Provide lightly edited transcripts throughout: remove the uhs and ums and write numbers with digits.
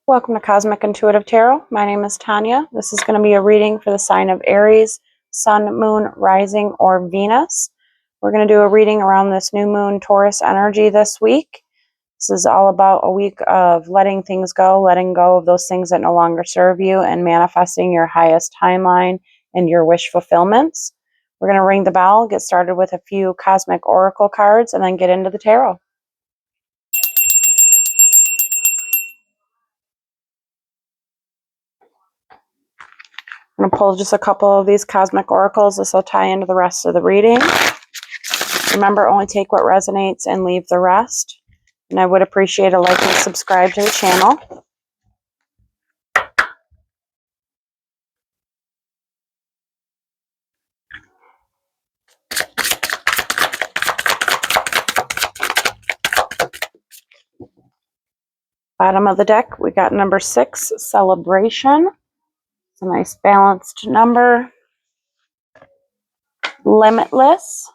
Welcome to Cosmic Intuitive Tarot. My name is Tanya. This is going to be a reading for the sign of Aries, Sun, Moon, Rising, or Venus. We're going to do a reading around this new moon Taurus energy this week. This is all about a week of letting things go, letting go of those things that no longer serve you, and manifesting your highest timeline and your wish fulfillments. We're going to ring the bell, get started with a few cosmic oracle cards, and then get into the tarot. I'm going to pull just a couple of these cosmic oracles. This will tie into the rest of the reading. Remember, only take what resonates and leave the rest. And I would appreciate a like and subscribe to the channel. Bottom of the deck, we got number 6, Celebration. It's a nice balanced number. Limitless.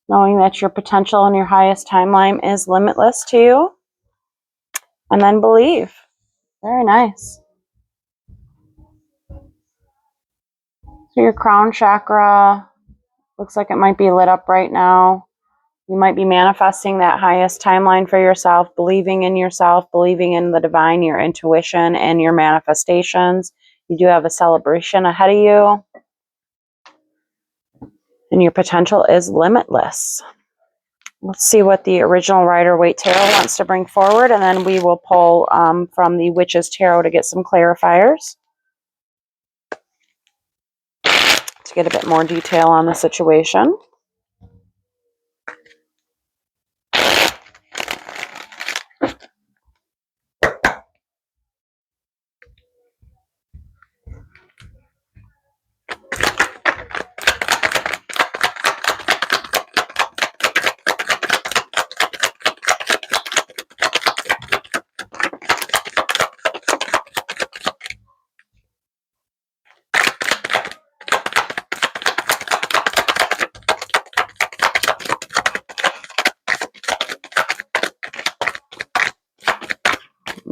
Knowing that your potential and your highest timeline is limitless to you. And then Believe. Very nice. So your crown chakra looks like it might be lit up right now. You might be manifesting that highest timeline for yourself, believing in yourself, believing in the divine, your intuition, and your manifestations. You do have a celebration ahead of you. And your potential is limitless. Let's see what the original Rider-Waite Tarot wants to bring forward, and then we will pull from the Witch's Tarot to get some clarifiers to get a bit more detail on the situation.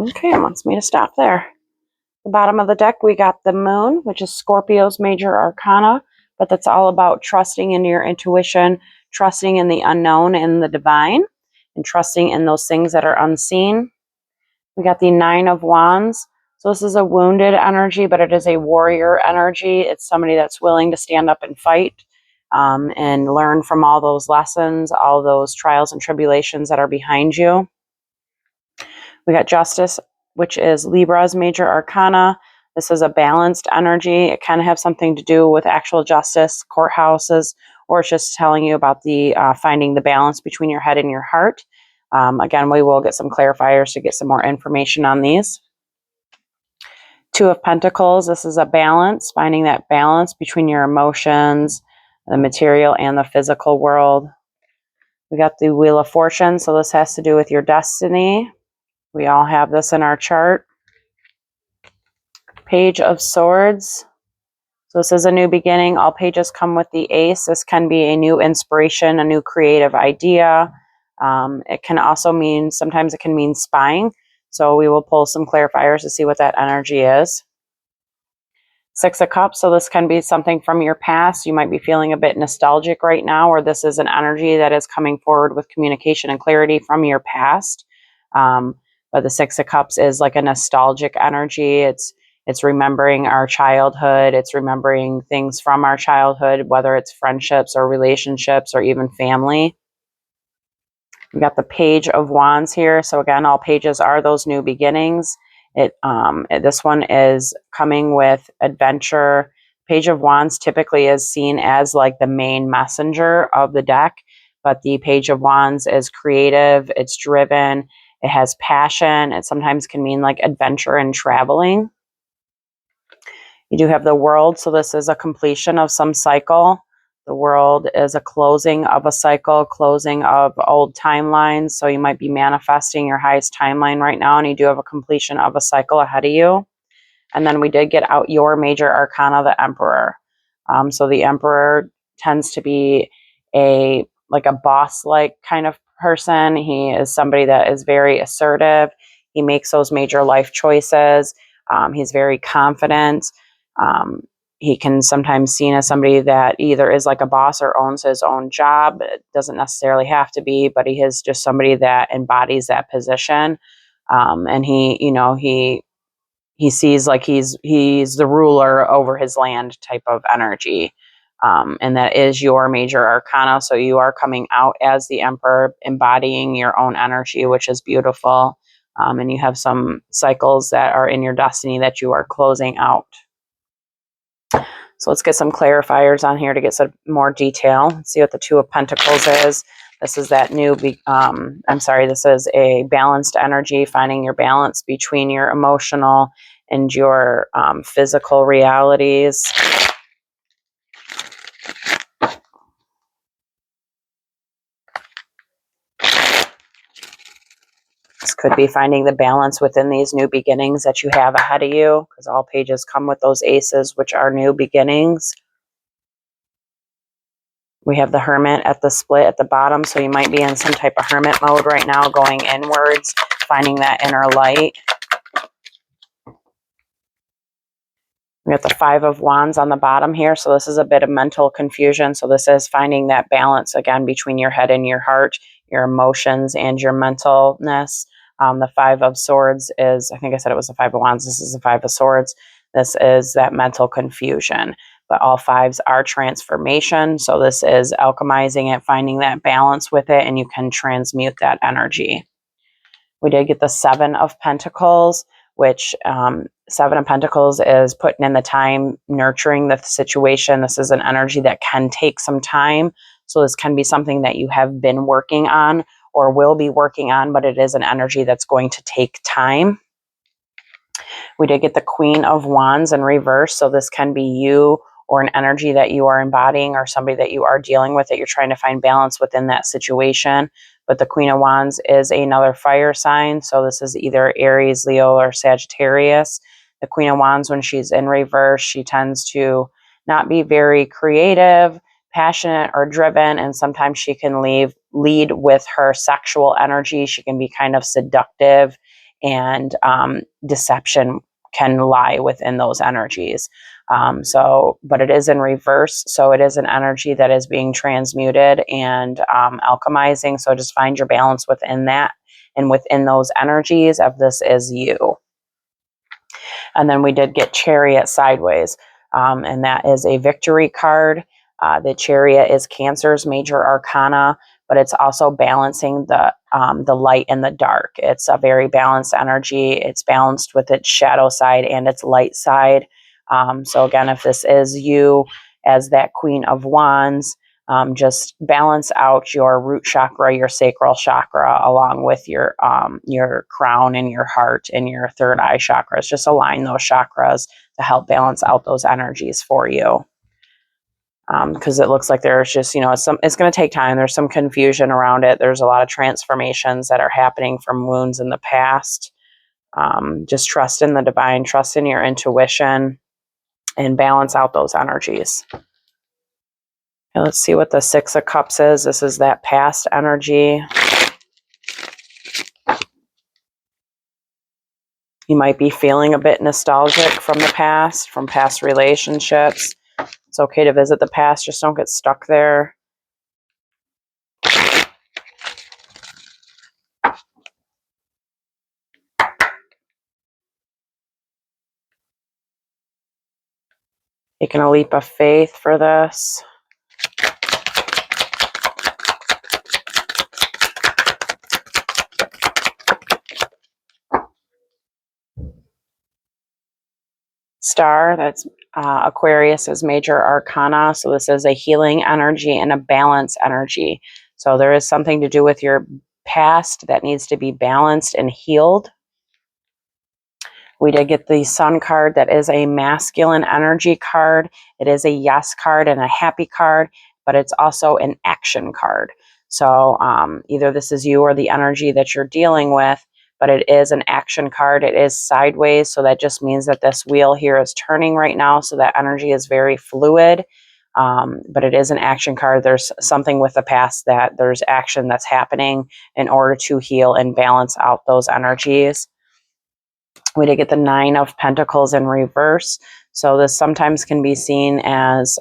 Okay, it wants me to stop there. The bottom of the deck, we got the Moon, which is Scorpio's major arcana, but that's all about trusting in your intuition, trusting in the unknown and the divine, and trusting in those things that are unseen. We got the Nine of Wands. So this is a wounded energy, but it is a warrior energy. It's somebody that's willing to stand up and fight and learn from all those lessons, all those trials and tribulations that are behind you. We got Justice, which is Libra's major arcana. This is a balanced energy. It kind of has something to do with actual justice, courthouses, or it's just telling you about the finding the balance between your head and your heart. Again, we will get some clarifiers to get some more information on these. Two of Pentacles. This is a balance, finding that balance between your emotions, the material, and the physical world. We got the Wheel of Fortune. So this has to do with your destiny. We all have this in our chart. Page of Swords. So this is a new beginning. All pages come with the Ace. This can be a new inspiration, a new creative idea. It can also mean, sometimes it can mean spying. So we will pull some clarifiers to see what that energy is. Six of Cups. So this can be something from your past. You might be feeling a bit nostalgic right now, or this is an energy that is coming forward with communication and clarity from your past. But the Six of Cups is like a nostalgic energy. It's remembering our childhood. It's remembering things from our childhood, whether it's friendships or relationships or even family. We got the Page of Wands here. So again, all pages are those new beginnings. This one is coming with adventure. Page of Wands typically is seen as like the main messenger of the deck, but the Page of Wands is creative. It's driven. It has passion. It sometimes can mean like adventure and traveling. You do have the World. So this is a completion of some cycle. The World is a closing of a cycle, closing of old timelines. So you might be manifesting your highest timeline right now, and you do have a completion of a cycle ahead of you. And then we did get out your major arcana, the Emperor. So the Emperor tends to be like a boss-like kind of person. He is somebody that is very assertive. he makes those major life choices. He's very confident. He can sometimes seen as somebody that either is like a boss or owns his own job. It doesn't necessarily have to be, but he is just somebody that embodies that position. And he sees like he's the ruler over his land type of energy. And that is your major arcana. So you are coming out as the emperor, embodying your own energy, which is beautiful. And you have some cycles that are in your destiny that you are closing out. So let's get some clarifiers on here to get some more detail. Let's see what the Two of Pentacles is. This is that new, this is a balanced energy, finding your balance between your emotional and your physical realities. This could be finding the balance within these new beginnings that you have ahead of you, because all pages come with those aces, which are new beginnings. We have the Hermit at the split at the bottom, so you might be in some type of hermit mode right now, going inwards, finding that inner light. We got the Five of Wands on the bottom here, so this is a bit of mental confusion. So this is finding that balance, again, between your head and your heart, your emotions and your mentalness. The Five of Swords is, I think I said it was the Five of Wands. This is the Five of Swords. This is that mental confusion. But all fives are transformation. So this is alchemizing it, finding that balance with it, and you can transmute that energy. We did get the Seven of Pentacles, which Seven of Pentacles is putting in the time, nurturing the situation. This is an energy that can take some time. So this can be something that you have been working on or will be working on, but it is an energy that's going to take time. We did get the Queen of Wands in reverse. So this can be you or an energy that you are embodying or somebody that you are dealing with that you're trying to find balance within that situation. But the Queen of Wands is another fire sign. So this is either Aries, Leo, or Sagittarius. The Queen of Wands, when she's in reverse, she tends to not be very creative, passionate, or driven. And sometimes she can lead with her sexual energy. She can be kind of seductive, and deception can lie within those energies. But it is in reverse. So it is an energy that is being transmuted and alchemizing. So just find your balance within that and within those energies of this is you. And then we did get Chariot sideways. And that is a victory card. The Chariot is Cancer's major arcana, but it's also balancing the light and the dark. It's a very balanced energy. It's balanced with its shadow side and its light side. So again, if this is you as that Queen of Wands, just balance out your root chakra, your sacral chakra, along with your crown and your heart and your third eye chakras. Just align those chakras to help balance out those energies for you. Because it looks like there's just, it's going to take time. There's some confusion around it. There's a lot of transformations that are happening from wounds in the past. Just trust in the divine, trust in your intuition, and balance out those energies. And let's see what the Six of Cups is. This is that past energy. You might be feeling a bit nostalgic from the past, from past relationships. It's okay to visit the past. Just don't get stuck there. Taking a leap of faith for this. Star, that's Aquarius's major arcana. So this is a healing energy and a balance energy. So there is something to do with your past that needs to be balanced and healed. We did get the Sun card. That is a masculine energy card. It is a yes card and a happy card, but it's also an action card. So either this is you or the energy that you're dealing with, but it is an action card. It is sideways, so that just means that this wheel here is turning right now, so that energy is very fluid. But it is an action card. There's something with the past that there's action that's happening in order to heal and balance out those energies. We did get the 9 of Pentacles in reverse. So this sometimes can be seen as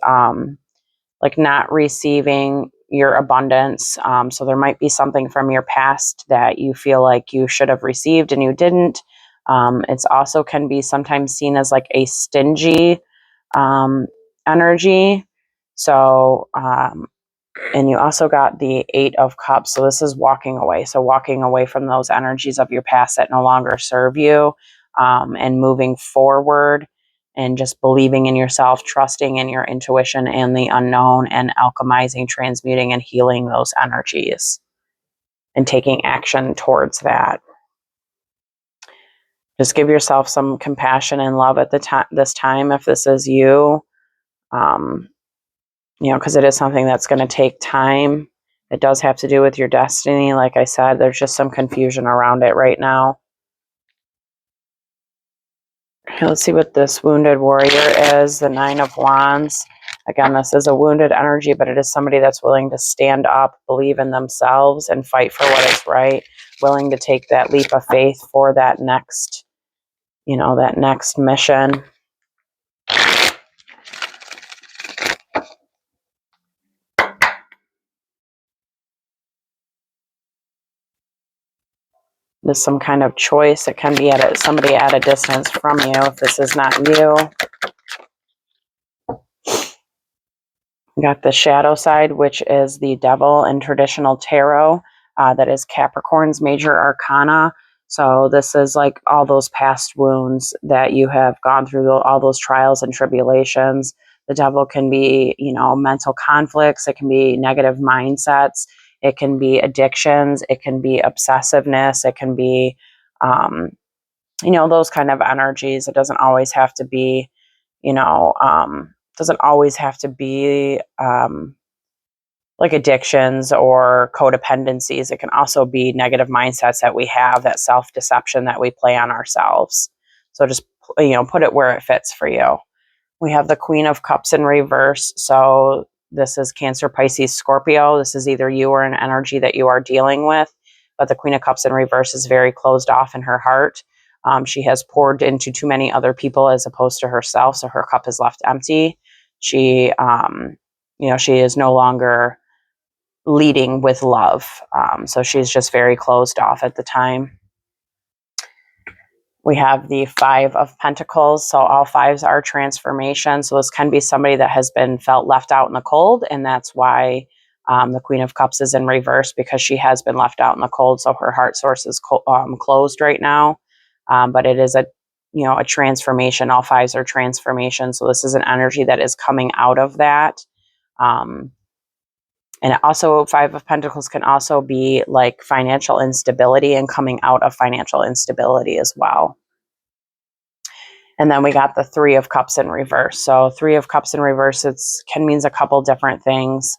like not receiving your abundance. So there might be something from your past that you feel like you should have received and you didn't. It's also can be sometimes seen as like a stingy energy. So, and you also got the 8 of Cups. So this is walking away. So walking away from those energies of your past that no longer serve you, and moving forward and just believing in yourself, trusting in your intuition and the unknown, and alchemizing, transmuting, and healing those energies and taking action towards that. Just give yourself some compassion and love at this time if this is you. You know, because it is something that's going to take time. It does have to do with your destiny. Like I said, there's just some confusion around it right now. Okay, let's see what this wounded warrior is. The 9 of Wands. Again, this is a wounded energy, but it is somebody that's willing to stand up, believe in themselves, and fight for what is right. Willing to take that leap of faith for that next, you know, that next mission. There's some kind of choice. It can be somebody at a distance from you if this is not you. We got the shadow side, which is the devil in traditional tarot. That is Capricorn's major arcana. So this is like all those past wounds that you have gone through, all those trials and tribulations. The devil can be, you know, mental conflicts. It can be negative mindsets. It can be addictions. It can be obsessiveness. It can be, you know, those kind of energies. It doesn't always have to be, you know, doesn't always have to be like addictions or codependencies. It can also be negative mindsets that we have, that self-deception that we play on ourselves. So just, you know, put it where it fits for you. We have the Queen of Cups in reverse. So this is Cancer, Pisces, Scorpio. This is either you or an energy that you are dealing with. But the Queen of Cups in reverse is very closed off in her heart. She has poured into too many other people as opposed to herself. So her cup is left empty. She, you know, she is no longer leading with love. So she's just very closed off at the time. We have the 5 of Pentacles. So all 5s are transformation. So this can be somebody that has been felt left out in the cold. And that's why the Queen of Cups is in reverse, because she has been left out in the cold. So her heart source is closed right now. But it is a, you know, a transformation. All 5s are transformation. So this is an energy that is coming out of that. And it also, 5 of Pentacles can also be like financial instability and coming out of financial instability as well. And then we got the 3 of Cups in reverse. So 3 of Cups in reverse, can means a couple different things.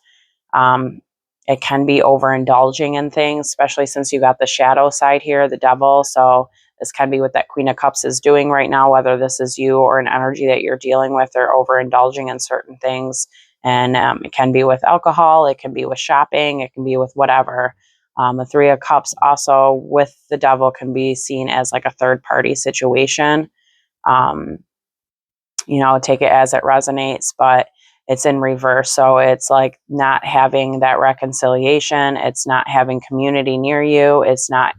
It can be overindulging in things, especially since you got the shadow side here, the devil. So this can be what that Queen of Cups is doing right now, whether this is you or an energy that you're dealing with. They're overindulging in certain things. And it can be with alcohol. It can be with shopping. It can be with whatever. The 3 of Cups also with the devil can be seen as like a third party situation. You know, take it as it resonates, but it's in reverse. So it's like not having that reconciliation. It's not having community near you. It's not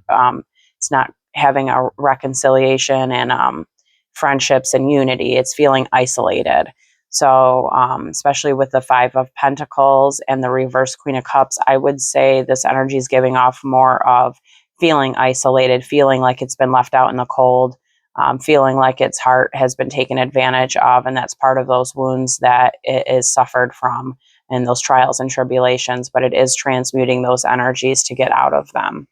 having a reconciliation and friendships and unity. It's feeling isolated. So especially with the 5 of Pentacles and the reverse Queen of Cups, I would say this energy is giving off more of feeling isolated, feeling like it's been left out in the cold. Feeling like its heart has been taken advantage of, and that's part of those wounds that it is suffered from and those trials and tribulations, but it is transmuting those energies to get out of them.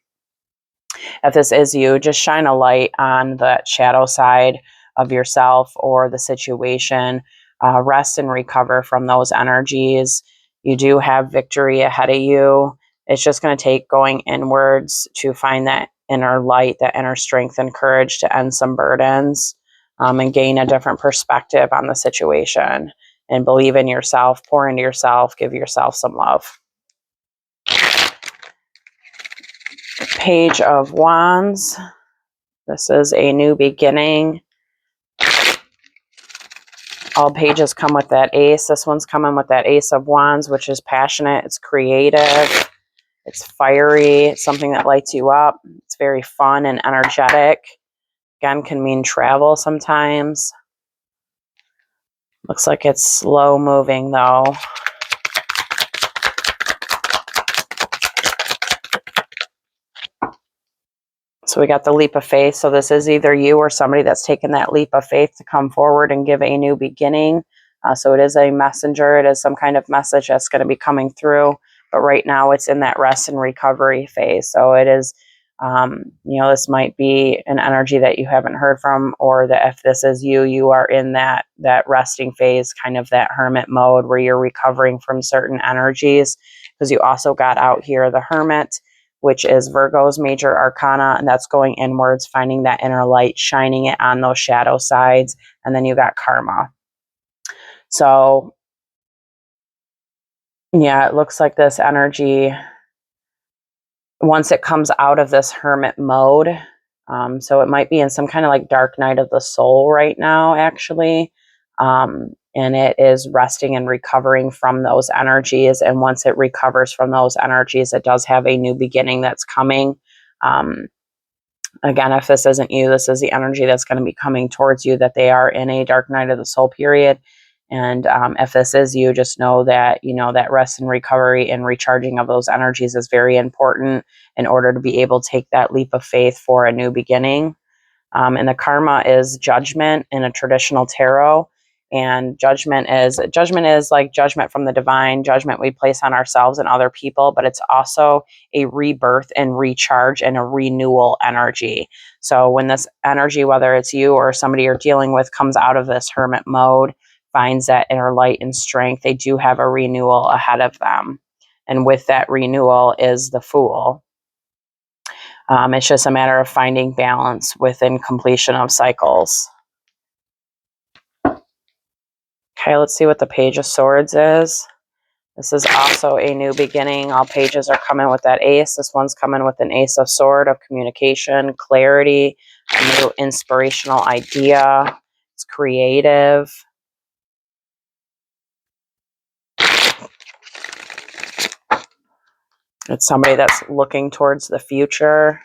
If this is you, just shine a light on the shadow side of yourself or the situation. Rest and recover from those energies. You do have victory ahead of you. It's just going to take going inwards to find that inner light, that inner strength and courage to end some burdens, and gain a different perspective on the situation, and believe in yourself, pour into yourself, give yourself some love. Page of Wands. This is a new beginning. All pages come with that ace. This one's coming with that Ace of Wands, which is passionate. It's creative. It's fiery. It's something that lights you up. It's very fun and energetic. Again, can mean travel sometimes. Looks like it's slow moving though. So we got the leap of faith. So this is either you or somebody that's taken that leap of faith to come forward and give a new beginning. So it is a messenger. It is some kind of message that's going to be coming through. But right now it's in that rest and recovery phase. So it is, this might be an energy that you haven't heard from, or that if this is you, you are in that resting phase, kind of that hermit mode where you're recovering from certain energies. Because you also got out here the Hermit, which is Virgo's major arcana, and that's going inwards, finding that inner light, shining it on those shadow sides. And then you got Karma. So yeah, it looks like this energy, once it comes out of this hermit mode, so it might be in some kind of like dark night of the soul right now, actually. And it is resting and recovering from those energies. And once it recovers from those energies, it does have a new beginning that's coming. Again, if this isn't you, this is the energy that's going to be coming towards you, that they are in a dark night of the soul period. And if this is you, just know that, that rest and recovery and recharging of those energies is very important in order to be able to take that leap of faith for a new beginning. And the Karma is judgment in a traditional tarot. And judgment is like judgment from the divine, judgment we place on ourselves and other people, but it's also a rebirth and recharge and a renewal energy. So when this energy, whether it's you or somebody you're dealing with, comes out of this hermit mode, finds that inner light and strength, they do have a renewal ahead of them. And with that renewal is the Fool. It's just a matter of finding balance within completion of cycles. Okay, let's see what the Page of Swords is. This is also a new beginning. All pages are coming with that ace. This one's coming with an Ace of Swords of communication, clarity, a new inspirational idea. It's creative. It's somebody that's looking towards the future.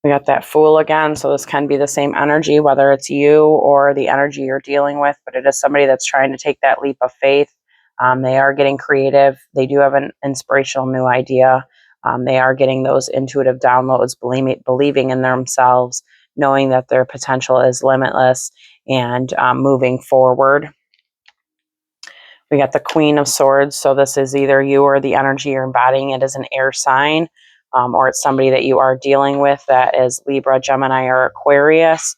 We got that Fool again, so this can be the same energy, whether it's you or the energy you're dealing with, but it is somebody that's trying to take that leap of faith. They are getting creative. They do have an inspirational new idea. They are getting those intuitive downloads, believing in themselves, knowing that their potential is limitless, and moving forward. We got the Queen of Swords, so this is either you or the energy you're embodying. It is an air sign. Or it's somebody that you are dealing with that is Libra, Gemini, or Aquarius.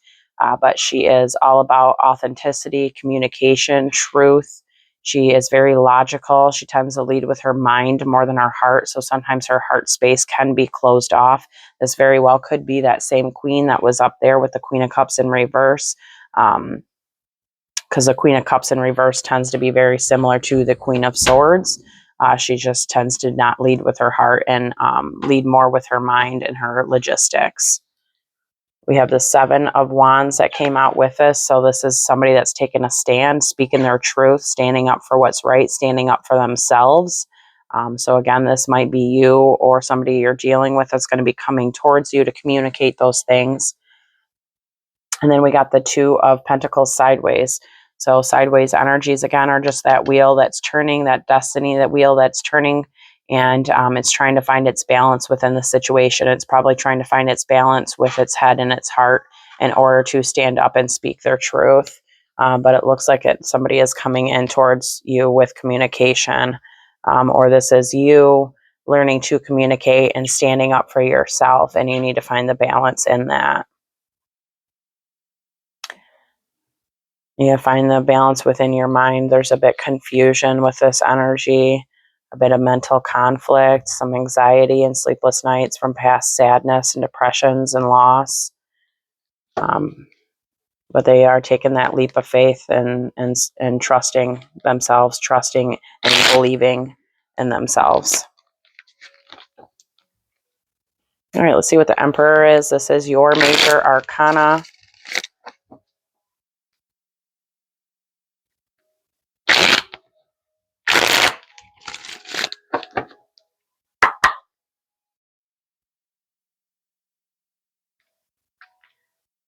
But she is all about authenticity, communication, truth. She is very logical. She tends to lead with her mind more than her heart. So sometimes her heart space can be closed off. This very well could be that same queen that was up there with the Queen of Cups in reverse. Because the Queen of Cups in reverse tends to be very similar to the Queen of Swords. She just tends to not lead with her heart and lead more with her mind and her logistics. We have the Seven of Wands that came out with us. So this is somebody that's taken a stand, speaking their truth, standing up for what's right, standing up for themselves. So again, this might be you or somebody you're dealing with that's going to be coming towards you to communicate those things. And then we got the Two of Pentacles sideways. So sideways energies, again, are just that wheel that's turning, that destiny, that wheel that's turning. And it's trying to find its balance within the situation. It's probably trying to find its balance with its head and its heart in order to stand up and speak their truth. But it looks like somebody is coming in towards you with communication. Or this is you learning to communicate and standing up for yourself. And you need to find the balance in that. You find the balance within your mind. There's a bit confusion with this energy, a bit of mental conflict, some anxiety and sleepless nights from past sadness and depressions and loss. but they are taking that leap of faith and trusting themselves, trusting and believing in themselves. All right, let's see what the Emperor is. This is your major arcana.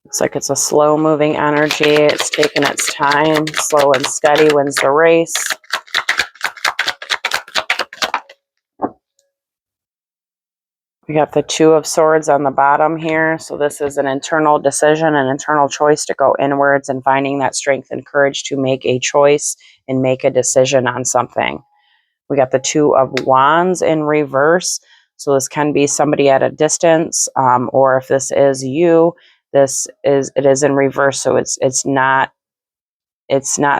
Looks like it's a slow moving energy. It's taking its time. Slow and steady wins the race. We got the Two of Swords on the bottom here. So this is an internal decision, an internal choice to go inwards and finding that strength and courage to make a choice and make a decision on something. We got the Two of Wands in reverse. So this can be somebody at a distance, or if this is you, it is in reverse. So it's not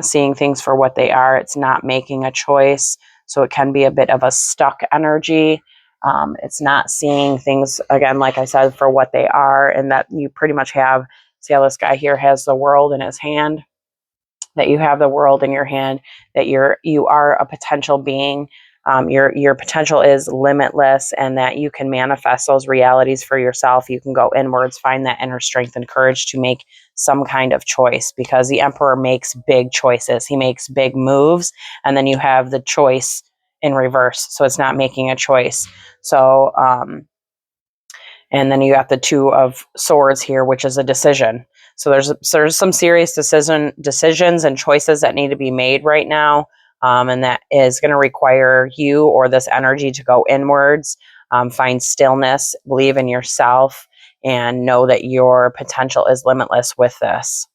seeing things for what they are. It's not making a choice. So it can be a bit of a stuck energy. It's not seeing things, again, like I said, for what they are, and that you pretty much have, see how this guy here has the world in his hand, that you have the world in your hand, that you are a potential being. Your potential is limitless, and that you can manifest those realities for yourself. You can go inwards, find that inner strength and courage to make some kind of choice, because the Emperor makes big choices. He makes big moves, and then you have the choice in reverse. So it's not making a choice. So, and then you got the Two of Swords here, which is a decision. So there's some serious decisions and choices that need to be made right now, and that is going to require you or this energy to go inwards, find stillness, believe in yourself, and know that your potential is limitless with this.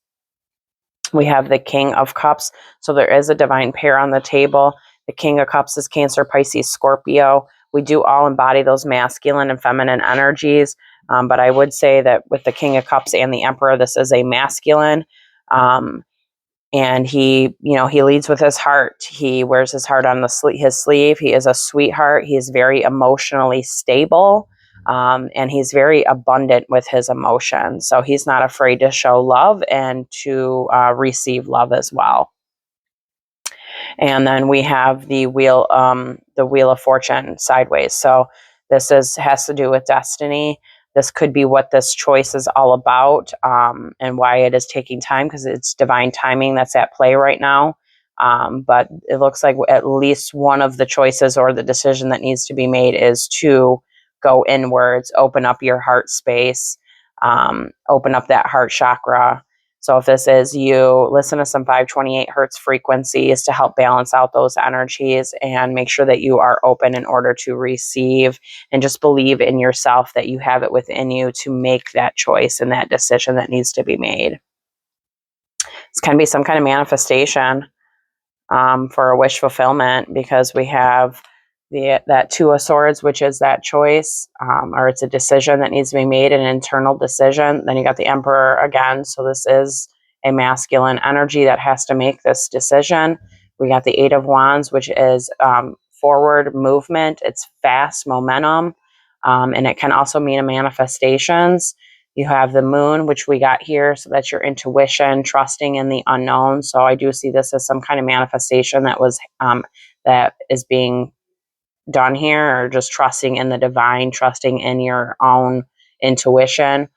We have the King of Cups. So there is a divine pair on the table. The King of Cups is Cancer, Pisces, Scorpio. We do all embody those masculine and feminine energies. But I would say that with the King of Cups and the Emperor, this is a masculine. And he leads with his heart. He wears his heart on his sleeve. He is a sweetheart. He is very emotionally stable. And he's very abundant with his emotions. So he's not afraid to show love and to receive love as well. And then we have the Wheel of Fortune sideways. So this has to do with destiny. This could be what this choice is all about, and why it is taking time, because it's divine timing that's at play right now. But it looks like at least one of the choices or the decision that needs to be made is to go inwards, open up your heart space, open up that heart chakra. So if this is you, listen to some 528 hertz frequencies to help balance out those energies and make sure that you are open in order to receive, and just believe in yourself that you have it within you to make that choice and that decision that needs to be made. This can be some kind of manifestation for a wish fulfillment, because we have that Two of Swords, which is that choice, or it's a decision that needs to be made, an internal decision. Then you got the Emperor again. So this is a masculine energy that has to make this decision. We got the Eight of Wands, which is forward movement. It's fast momentum. And it can also mean a manifestations. You have the Moon, which we got here. So that's your intuition, trusting in the unknown. So I do see this as some kind of manifestation that is being done here, or just trusting in the divine, trusting in your own intuition.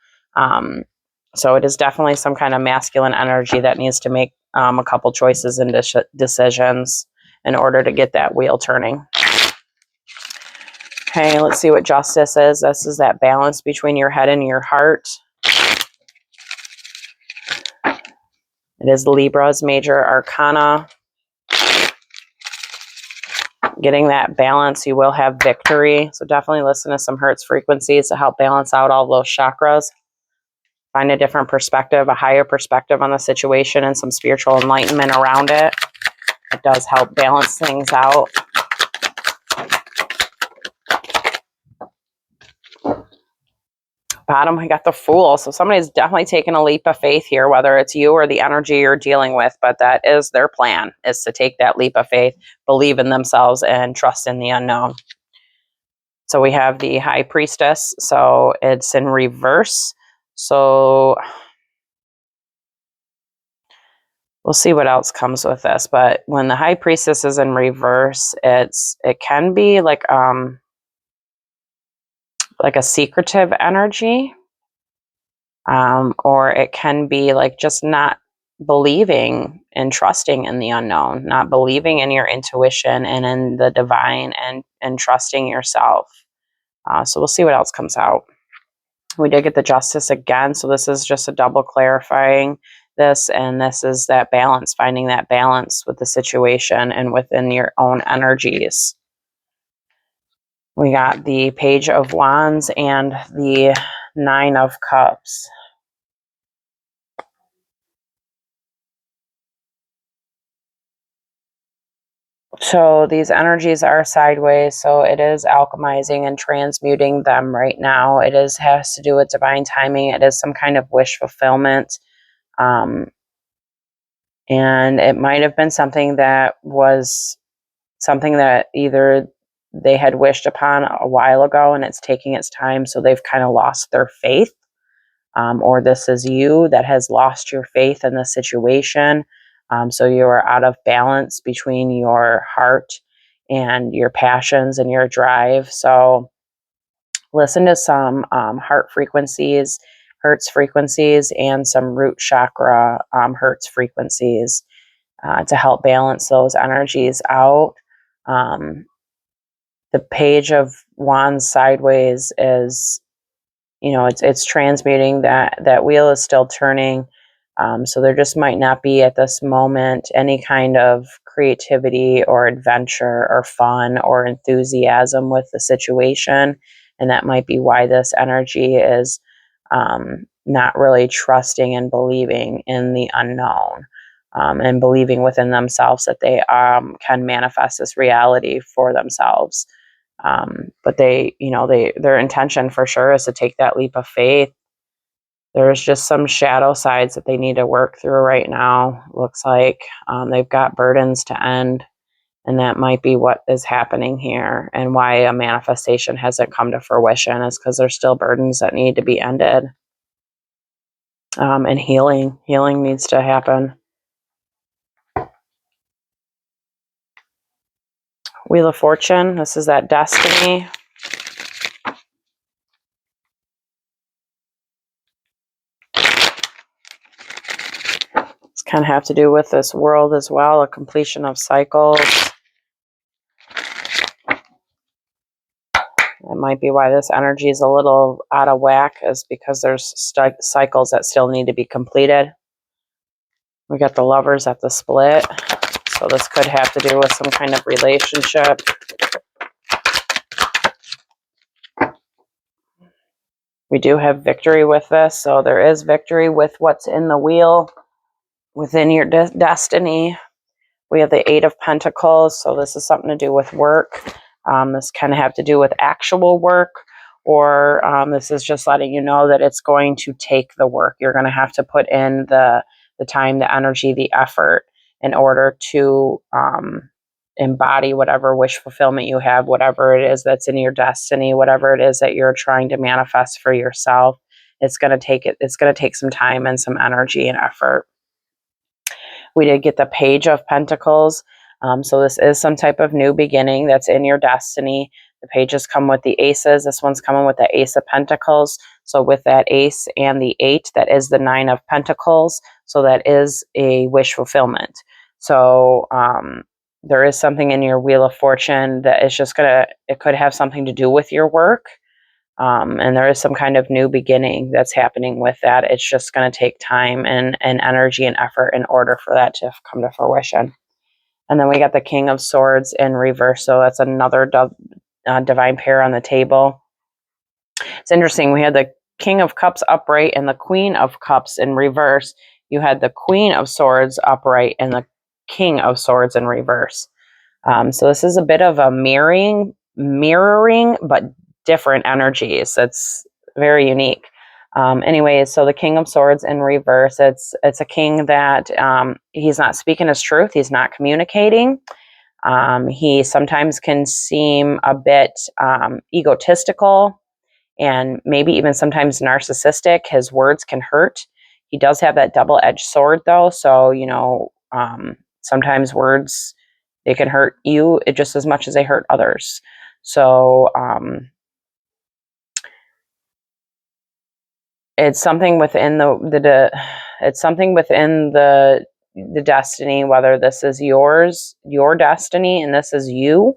So it is definitely some kind of masculine energy that needs to make a couple choices and decisions in order to get that wheel turning. Okay, let's see what Justice is. This is that balance between your head and your heart. It is Libra's major arcana. Getting that balance, you will have victory. So definitely listen to some hertz frequencies to help balance out all those chakras. Find a different perspective, a higher perspective on the situation, and some spiritual enlightenment around it. It does help balance things out. Bottom, we got the Fool. So somebody's definitely taken a leap of faith here, whether it's you or the energy you're dealing with, but that is their plan, is to take that leap of faith, believe in themselves, and trust in the unknown. So we have the High Priestess. So it's in reverse. So we'll see what else comes with this. But when the High Priestess is in reverse, it can be like a secretive energy, or it can be like just not believing and trusting in the unknown, not believing in your intuition and in the divine, and trusting yourself. So we'll see what else comes out. We did get the Justice again, so this is just a double clarifying this, and this is that balance, finding that balance with the situation and within your own energies. We got the Page of Wands and the Nine of Cups. So these energies are sideways, so it is alchemizing and transmuting them right now. It has to do with divine timing. It is some kind of wish fulfillment. And it might have been something that either they had wished upon a while ago and it's taking its time, so they've kind of lost their faith. Or this is you that has lost your faith in the situation. So you are out of balance between your heart and your passions and your drive. So listen to some heart frequencies, hertz frequencies, and some root chakra hertz frequencies to help balance those energies out. The Page of Wands sideways is, it's transmuting. That wheel is still turning. So there just might not be at this moment any kind of creativity or adventure or fun or enthusiasm with the situation. And that might be why this energy is not really trusting and believing in the unknown, and believing within themselves that they can manifest this reality for themselves. But their intention for sure is to take that leap of faith. There's just some shadow sides that they need to work through right now. Looks like they've got burdens to end, and that might be what is happening here, and why a manifestation hasn't come to fruition is because there's still burdens that need to be ended. And healing needs to happen. Wheel of Fortune, this is that destiny. It's kind of have to do with this world as well, a completion of cycles. It might be why this energy is a little out of whack, is because there's cycles that still need to be completed. We got the Lovers at the split. So this could have to do with some kind of relationship. We do have victory with this. So there is victory with what's in the wheel within your destiny. We have the Eight of Pentacles. So this is something to do with work. This kind of have to do with actual work, or this is just letting you know that it's going to take the work. You're going to have to put in the time, the energy, the effort in order to embody whatever wish fulfillment you have, whatever it is that's in your destiny, whatever it is that you're trying to manifest for yourself. It's going to take some time and some energy and effort. We did get the Page of Pentacles. So this is some type of new beginning that's in your destiny. The pages come with the aces. This one's coming with the Ace of Pentacles. So with that ace and the 8, that is the 9 of Pentacles. So that is a wish fulfillment. So there is something in your Wheel of Fortune that is just it could have something to do with your work. And there is some kind of new beginning that's happening with that. It's just going to take time and energy and effort in order for that to come to fruition. And then we got the King of Swords in reverse. So that's another divine pair on the table. It's interesting. We had the King of Cups upright and the Queen of Cups in reverse. You had the Queen of Swords upright and the King of Swords in reverse. So this is a bit of a mirroring, but different energies. It's very unique. Anyways, so the King of Swords in reverse, it's a king that he's not speaking his truth. He's not communicating. He sometimes can seem a bit egotistical and maybe even sometimes narcissistic. His words can hurt. He does have that double-edged sword though. So, Sometimes words, they can hurt you just as much as they hurt others. So it's something within it's something within the destiny, whether this is your destiny and this is you,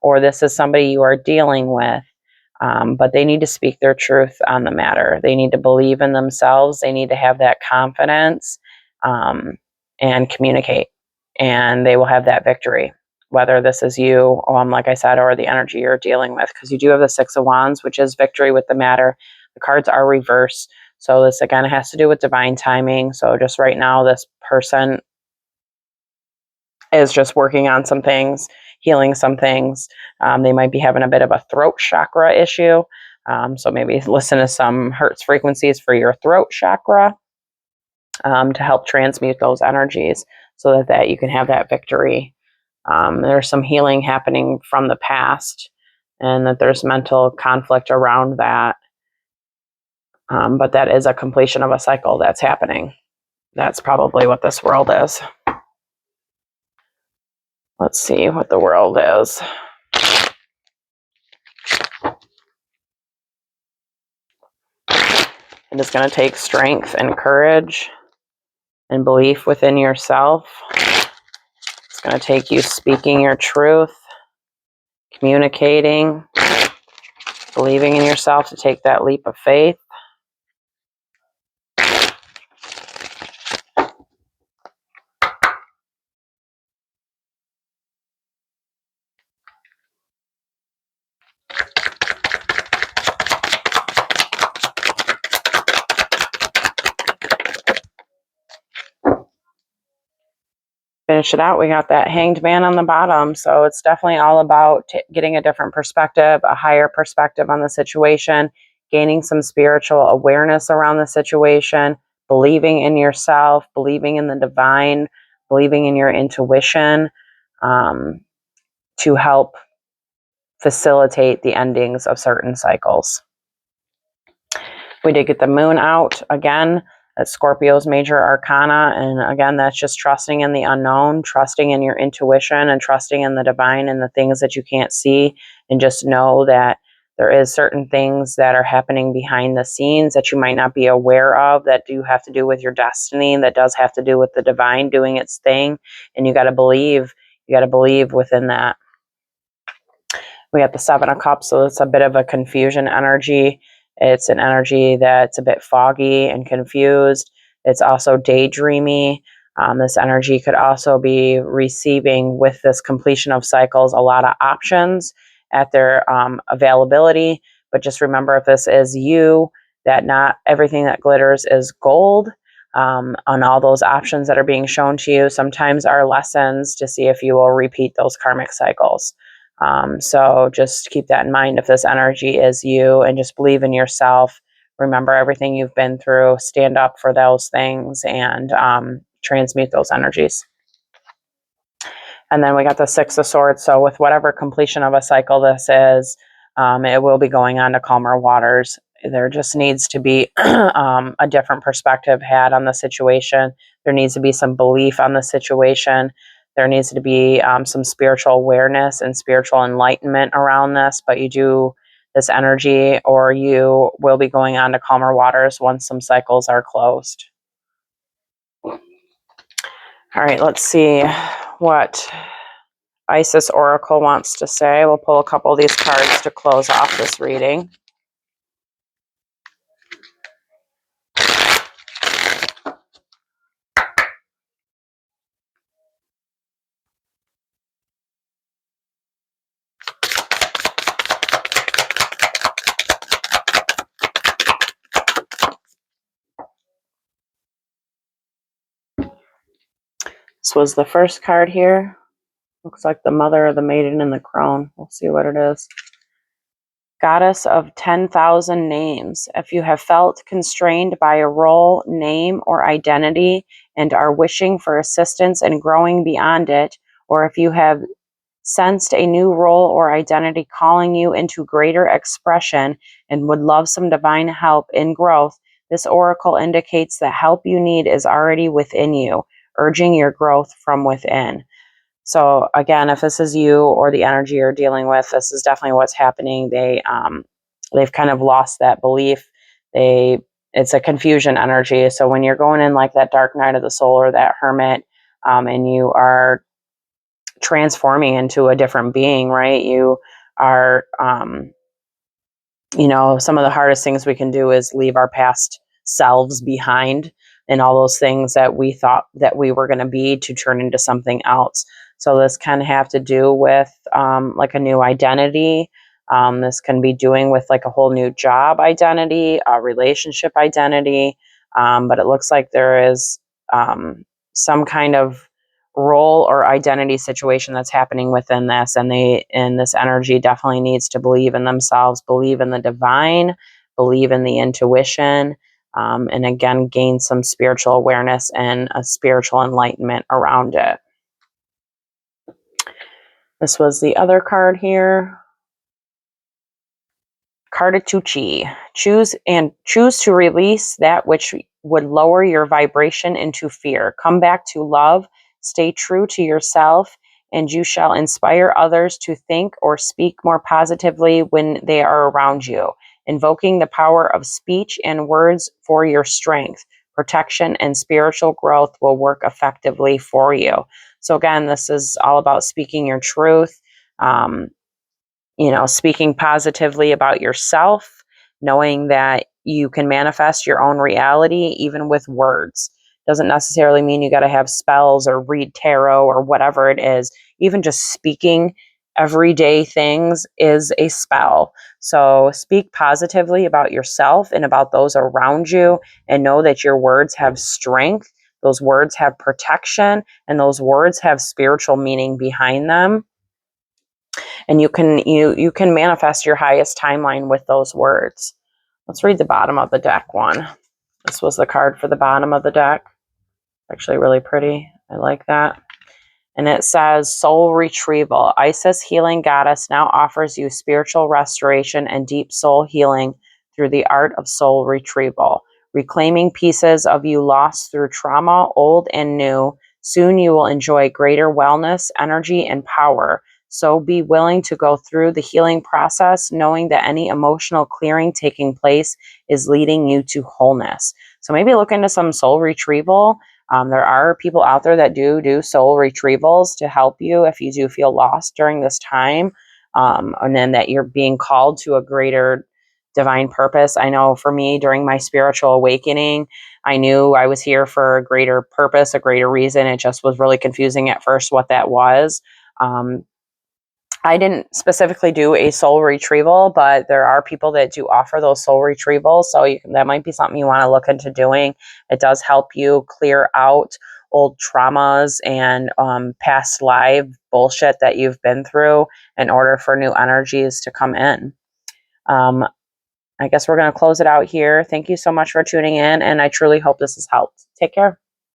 or this is somebody you are dealing with. But they need to speak their truth on the matter. They need to believe in themselves. They need to have that confidence, and communicate, and they will have that victory, whether this is you, like I said, or the energy you're dealing with, because you do have the Six of Wands, which is victory with the matter. The cards are reversed. So this, again, has to do with divine timing. So just right now, this person is just working on some things, healing some things. They might be having a bit of a throat chakra issue. So maybe listen to some Hertz frequencies for your throat chakra, to help transmute those energies so that you can have that victory. There's some healing happening from the past, and that there's mental conflict around that. But that is a completion of a cycle that's happening. That's probably what this world is. Let's see what the world is. It is going to take strength and courage and belief within yourself. It's going to take you speaking your truth, communicating, believing in yourself to take that leap of faith. Finish it out, we got that Hanged Man on the bottom. So it's definitely all about getting a different perspective, a higher perspective on the situation, gaining some spiritual awareness around the situation, believing in yourself, believing in the divine, believing in your intuition, to help facilitate the endings of certain cycles. We did get the moon out again. That's Scorpio's major arcana. And again, that's just trusting in the unknown, trusting in your intuition, and trusting in the divine and the things that you can't see. And just know that there is certain things that are happening behind the scenes that you might not be aware of, that do have to do with your destiny, that does have to do with the divine doing its thing. And you got to believe within that. We got the Seven of Cups, so it's a bit of a confusion energy. It's an energy that's a bit foggy and confused. It's also daydreamy. This energy could also be receiving, with this completion of cycles, a lot of options at their availability. But just remember, if this is you, that not everything that glitters is gold. On all those options that are being shown to you, sometimes are lessons to see if you will repeat those karmic cycles. So just keep that in mind if this energy is you, and just believe in yourself. Remember everything you've been through, stand up for those things, and transmute those energies. And then we got the Six of Swords. So with whatever completion of a cycle this is, it will be going on to calmer waters. There just needs to be a different perspective had on the situation. There needs to be some belief on the situation. There needs to be some spiritual awareness and spiritual enlightenment around this. But this energy, or you will be going on to calmer waters once some cycles are closed. All right, let's see what Isis Oracle wants to say. We'll pull a couple of these cards to close off this reading. This was the first card here. Looks like the Mother of the Maiden and the Crone. We'll see what it is. Goddess of 10,000 names. If you have felt constrained by a role, name, or identity and are wishing for assistance in growing beyond it, or if you have sensed a new role or identity calling you into greater expression and would love some divine help in growth, this oracle indicates that help you need is already within you. urging your growth from within. So again, if this is you or the energy you're dealing with, this is definitely what's happening. They've kind of lost that belief. It's a confusion energy. So when you're going in like that dark night of the soul or that hermit, and you are transforming into a different being, right? You are, some of the hardest things we can do is leave our past selves behind and all those things that we thought that we were going to be to turn into something else. So this can have to do with like a new identity. This can be doing with like a whole new job identity, a relationship identity. But it looks like there is some kind of role or identity situation that's happening within this, and this energy definitely needs to believe in themselves, believe in the divine, believe in the intuition, and again gain some spiritual awareness and a spiritual enlightenment around it. This was the other card here. Cartitucci. Choose to release that which would lower your vibration into fear. Come back to love. Stay true to yourself, and you shall inspire others to think or speak more positively when they are around you. Invoking the power of speech and words for your strength, protection, and spiritual growth will work effectively for you. So again, this is all about speaking your truth. Speaking positively about yourself, knowing that you can manifest your own reality even with words. Doesn't necessarily mean you got to have spells or read tarot or whatever it is. Even just speaking everyday things is a spell. So speak positively about yourself and about those around you, and know that your words have strength. Those words have protection, and those words have spiritual meaning behind them. And you can manifest your highest timeline with those words. Let's read the bottom of the deck one. This was the card for the bottom of the deck. Actually really pretty. I like that. And it says, Soul Retrieval. Isis, healing goddess, now offers you spiritual restoration and deep soul healing through the art of soul retrieval. Reclaiming pieces of you lost through trauma, old and new. Soon you will enjoy greater wellness, energy, and power. So be willing to go through the healing process, knowing that any emotional clearing taking place is leading you to wholeness. So maybe look into some soul retrieval. There are people out there that do soul retrievals to help you if you do feel lost during this time, and then that you're being called to a greater divine purpose. I know for me, during my spiritual awakening, I knew I was here for a greater purpose, a greater reason. It just was really confusing at first what that was. I didn't specifically do a soul retrieval, but there are people that do offer those soul retrievals. So that might be something you want to look into doing. It does help you clear out old traumas and past life bullshit that you've been through in order for new energies to come in. I guess we're going to close it out here. Thank you so much for tuning in, and I truly hope this has helped. Take care.